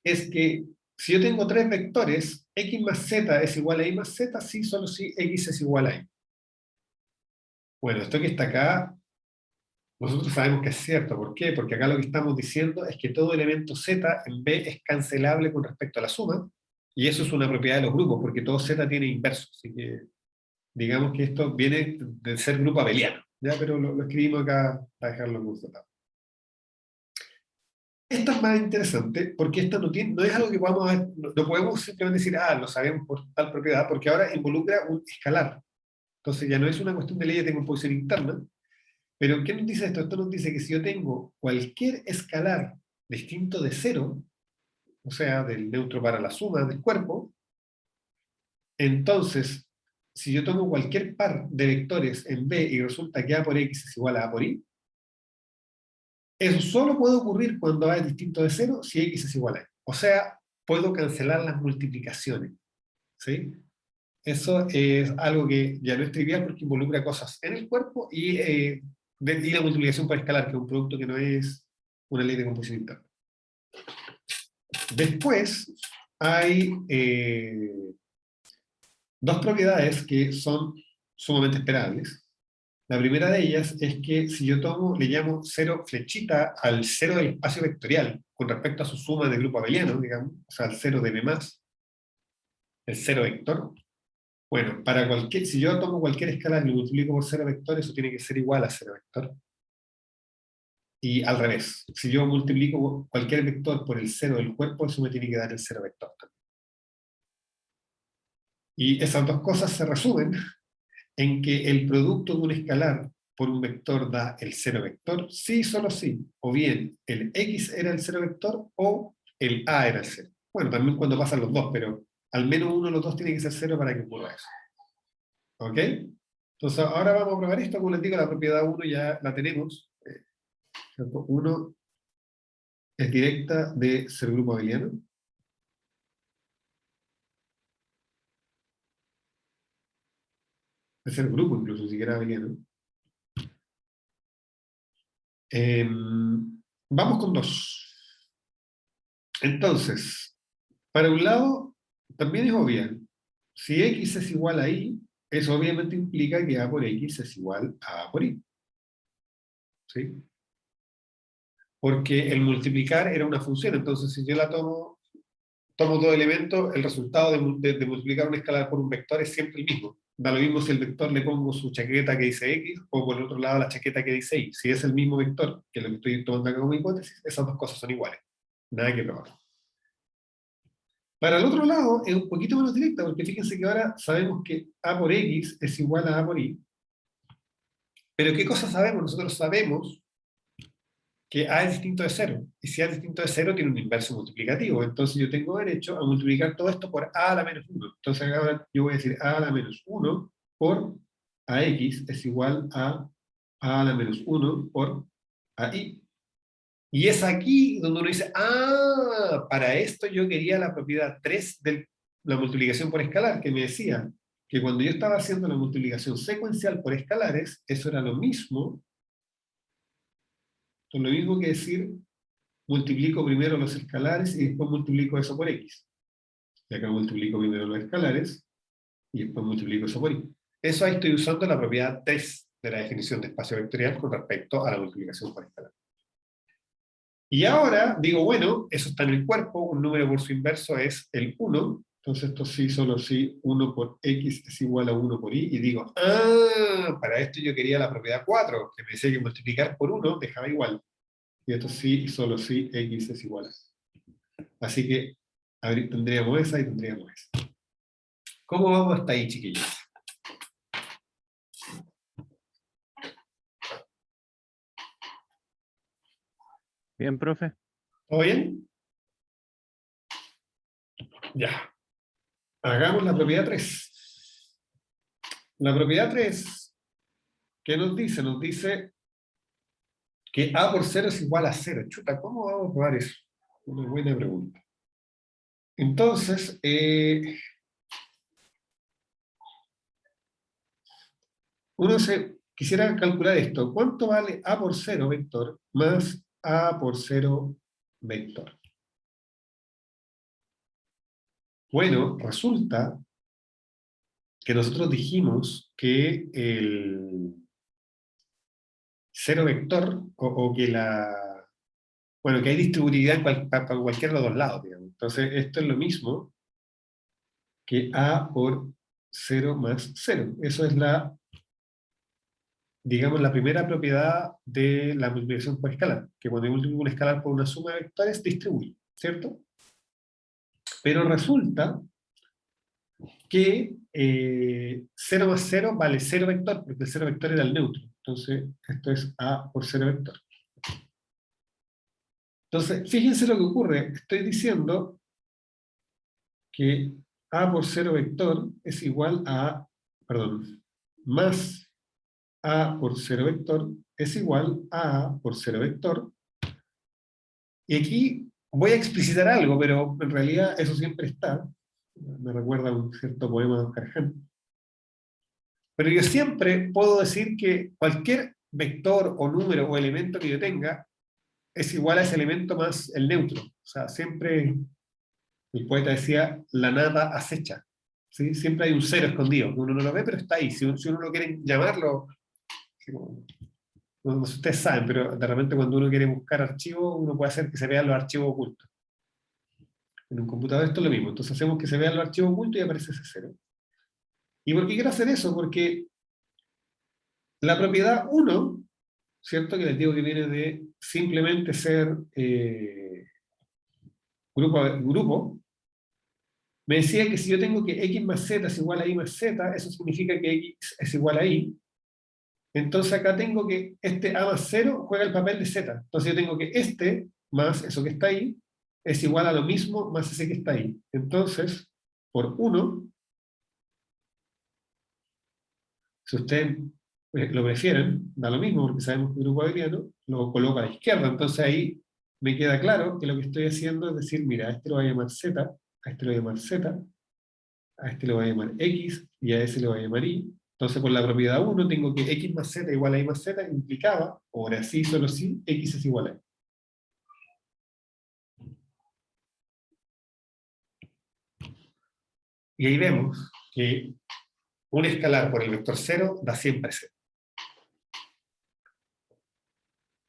A: es que si yo tengo tres vectores, x más z es igual a y más z, sí, solo si x es igual a y. Bueno, esto que está acá, nosotros sabemos que es cierto. ¿Por qué? Porque acá lo que estamos diciendo es que todo elemento z en B es cancelable con respecto a la suma, y eso es una propiedad de los grupos, porque todo z tiene inverso. Así que digamos que esto viene de ser grupo abeliano, ¿ya? Pero lo escribimos acá para dejarlo constatado. Esto es más interesante porque esto no es algo que podamos ver, no podemos simplemente decir, lo sabemos por tal propiedad, porque ahora involucra un escalar. Entonces ya no es una cuestión de ley de decomposición interna. Pero ¿qué nos dice esto? Esto nos dice que si yo tengo cualquier escalar distinto de cero, o sea, del neutro para la suma del cuerpo, entonces, si yo tomo cualquier par de vectores en B y resulta que A por X es igual a A por Y, eso solo puede ocurrir cuando A es distinto de cero si X es igual a Y. O sea, puedo cancelar las multiplicaciones. ¿Sí? Eso es algo que ya no es trivial porque involucra cosas en el cuerpo y la multiplicación por escalar, que es un producto que no es una ley de composición interna. Después hay dos propiedades que son sumamente esperables. La primera de ellas es que si yo tomo, le llamo cero flechita al cero del espacio vectorial con respecto a su suma de grupo abeliano, digamos, o sea, al cero de B+, el cero vector. Bueno, si yo tomo cualquier escala y lo multiplico por cero vector, eso tiene que ser igual a cero vector. Y al revés, si yo multiplico cualquier vector por el cero del cuerpo, eso me tiene que dar el cero vector también. Y esas dos cosas se resumen en que el producto de un escalar por un vector da el cero vector, sí, solo sí. O bien el x era el cero vector o el a era el cero. Bueno, también cuando pasan los dos, pero al menos uno de los dos tiene que ser cero para que ocurra eso. ¿Ok? Entonces ahora vamos a probar esto. Como les digo, la propiedad 1 ya la tenemos. 1 es directa de ser grupo abeliano. De ser grupo incluso, si siquiera abeliano. Vamos con 2. Entonces, para un lado, también es obvio. Si x es igual a y, eso obviamente implica que a por x es igual a por y. ¿Sí? Porque el multiplicar era una función, entonces si yo la tomo dos elementos, el resultado de multiplicar un escalar por un vector es siempre el mismo. Da lo mismo si el vector le pongo su chaqueta que dice x, o por el otro lado la chaqueta que dice y. Si es el mismo vector, que es lo que estoy tomando acá como hipótesis, esas dos cosas son iguales. Nada que probar. Para el otro lado es un poquito menos directa, porque fíjense que ahora sabemos que a por x es igual a por y. Pero ¿qué cosa sabemos? Nosotros sabemos que a es distinto de 0. Y si a es distinto de 0, tiene un inverso multiplicativo. Entonces yo tengo derecho a multiplicar todo esto por a a la menos 1. Entonces ahora yo voy a decir a la menos 1 por ax es igual a la menos 1 por ai. Y es aquí donde uno dice, para esto yo quería la propiedad 3 de la multiplicación por escalar, que me decía que cuando yo estaba haciendo la multiplicación secuencial por escalares, eso era lo mismo que decir, multiplico primero los escalares y después multiplico eso por x. Y acá multiplico primero los escalares y después multiplico eso por y. Eso ahí estoy usando la propiedad 3 de la definición de espacio vectorial con respecto a la multiplicación por escalares. Y ahora digo, bueno, eso está en el cuerpo, un número por su inverso es el 1, entonces esto sí, solo sí, 1 por x es igual a 1 por y, y digo, para esto yo quería la propiedad 4, que me decía que multiplicar por 1 dejaba igual. Y esto sí, y solo sí, x es igual a. Así que tendríamos esa y tendríamos esa. ¿Cómo vamos hasta ahí, chiquillos?
C: Bien, profe.
A: ¿Todo bien? Ya. Hagamos la propiedad 3. La propiedad 3, ¿qué nos dice? Nos dice que a por 0 es igual a 0. Chuta, ¿cómo vamos a probar eso? Una buena pregunta. Entonces, quisiera calcular esto. ¿Cuánto vale a por 0 vector más a por 0 vector? Bueno, resulta que nosotros dijimos que el 0 vector, o que bueno, que hay distributividad para cualquiera de los dos lados, digamos. Entonces, esto es lo mismo que a por 0 más 0. Eso es digamos, la primera propiedad de la multiplicación por escalar, que cuando yo multiplico un escalar por una suma de vectores, distribuye, ¿cierto? Pero resulta que 0 más 0 vale 0 vector, porque el 0 vector era el neutro. Entonces, esto es a por 0 vector. Entonces, fíjense lo que ocurre. Estoy diciendo que a por 0 vector es igual a, perdón, más a por 0 vector es igual a por 0 vector. Y aquí voy a explicitar algo, pero en realidad eso siempre está. Me recuerda a un cierto poema de Oscar Hahn. Pero yo siempre puedo decir que cualquier vector o número o elemento que yo tenga es igual a ese elemento más el neutro. O sea, siempre el poeta decía, la nada acecha. ¿Sí? Siempre hay un cero escondido. Uno no lo ve, pero está ahí. Si uno lo quiere llamarlo, no sé si ustedes saben, pero de repente cuando uno quiere buscar archivos, uno puede hacer que se vean los archivos ocultos. En un computador esto es lo mismo. Entonces hacemos que se vean los archivos ocultos y aparece ese cero. ¿Y por qué quiero hacer eso? Porque la propiedad 1, ¿cierto? Que les digo que viene de simplemente ser grupo, me decía que si yo tengo que x más z es igual a y más z, eso significa que x es igual a y. Entonces acá tengo que este a más 0 juega el papel de z. Entonces yo tengo que este más eso que está ahí es igual a lo mismo más ese que está ahí. Entonces, por 1, si ustedes lo prefieren, da lo mismo porque sabemos que el grupo abeliano lo coloco a la izquierda. Entonces ahí me queda claro que lo que estoy haciendo es decir, mira, a este lo voy a llamar z, a este lo voy a llamar z, a este lo voy a llamar x y a ese lo voy a llamar y. Entonces, por la propiedad 1, tengo que x más z igual a y más z, implicaba, ahora sí, solo sí, x es igual a y. Y ahí vemos que un escalar por el vector 0 da siempre 0.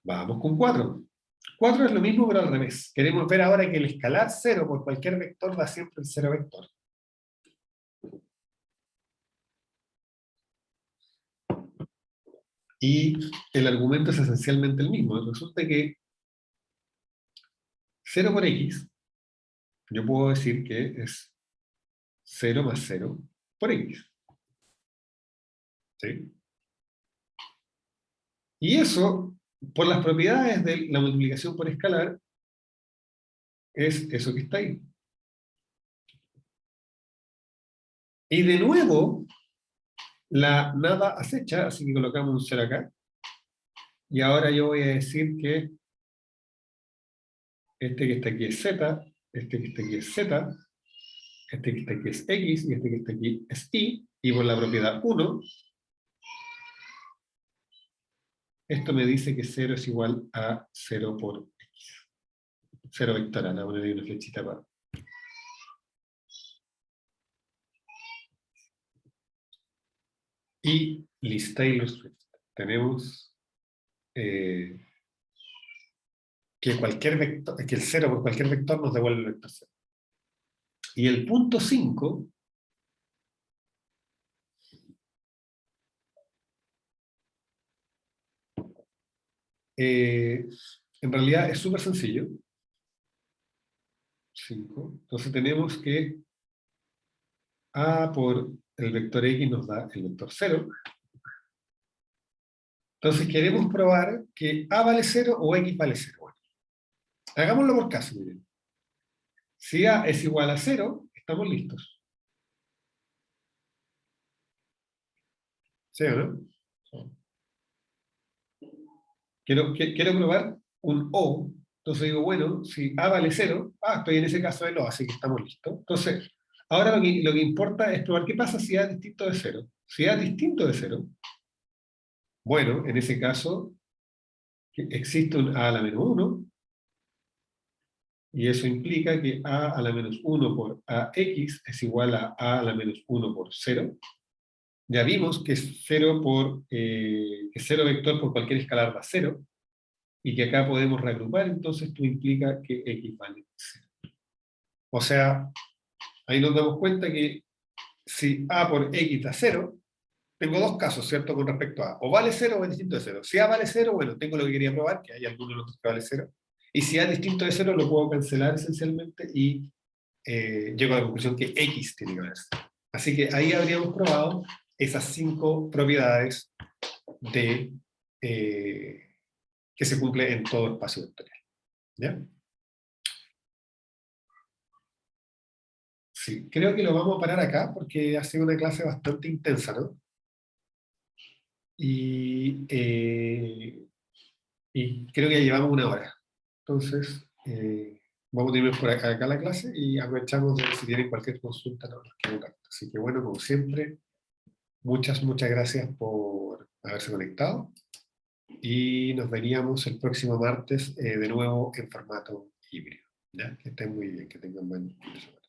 A: Vamos con 4. 4 es lo mismo, pero al revés. Queremos ver ahora que el escalar 0 por cualquier vector da siempre el 0 vector. Y el argumento es esencialmente el mismo. Resulta que 0 por x, yo puedo decir que es 0 más 0 por x. ¿Sí? Y eso, por las propiedades de la multiplicación por escalar, es eso que está ahí. Y de nuevo, la nada acecha, así que colocamos un 0 acá. Y ahora yo voy a decir que este que está aquí es z, este que está aquí es z, este que está aquí es x, y este que está aquí es y, y por la propiedad 1, esto me dice que 0 es igual a 0 por x. 0 vectorial, ahora poner una flechita para. Y lista Taylor-Swift. Tenemos que cualquier vector, que el 0 por cualquier vector nos devuelve el vector 0. Y el punto 5 en realidad es súper sencillo. 5. Entonces tenemos que A por el vector X nos da el vector 0. Entonces queremos probar que A vale 0 o X vale 0. Bueno, hagámoslo por caso, miren. Si A es igual a 0, estamos listos. ¿Sí o no? Quiero probar un O. Entonces digo, bueno, si A vale 0, estoy en ese caso del O, así que estamos listos. Entonces, ahora lo que importa es probar qué pasa si A es distinto de 0. Si A es distinto de 0, bueno, en ese caso existe un A a la menos 1, y eso implica que A a la menos 1 por AX es igual a la menos 1 por 0. Ya vimos que 0 vector por cualquier escalar da 0, y que acá podemos reagrupar, entonces esto implica que X vale 0. O sea, ahí nos damos cuenta que si A por X da 0, tengo dos casos, ¿cierto? Con respecto a o vale 0 o es distinto de 0. Si A vale 0, bueno, tengo lo que quería probar, que hay alguno de los dos que vale 0. Y si A es distinto de 0, lo puedo cancelar esencialmente y llego a la conclusión que X tiene que valer 0. Así que ahí habríamos probado esas 5 propiedades de, que se cumple en todo espacio vectorial. ¿Ya? Sí, creo que lo vamos a parar acá porque ha sido una clase bastante intensa, ¿no? Y creo que ya llevamos 1 hora. Entonces, vamos a terminar por acá la clase y aprovechamos de si tienen cualquier consulta, nos contactan. Así que bueno, como siempre, muchas gracias por haberse conectado. y nos veríamos el próximo martes de nuevo en formato híbrido. ¿Ya? Que estén muy bien, que tengan buen fin de semana.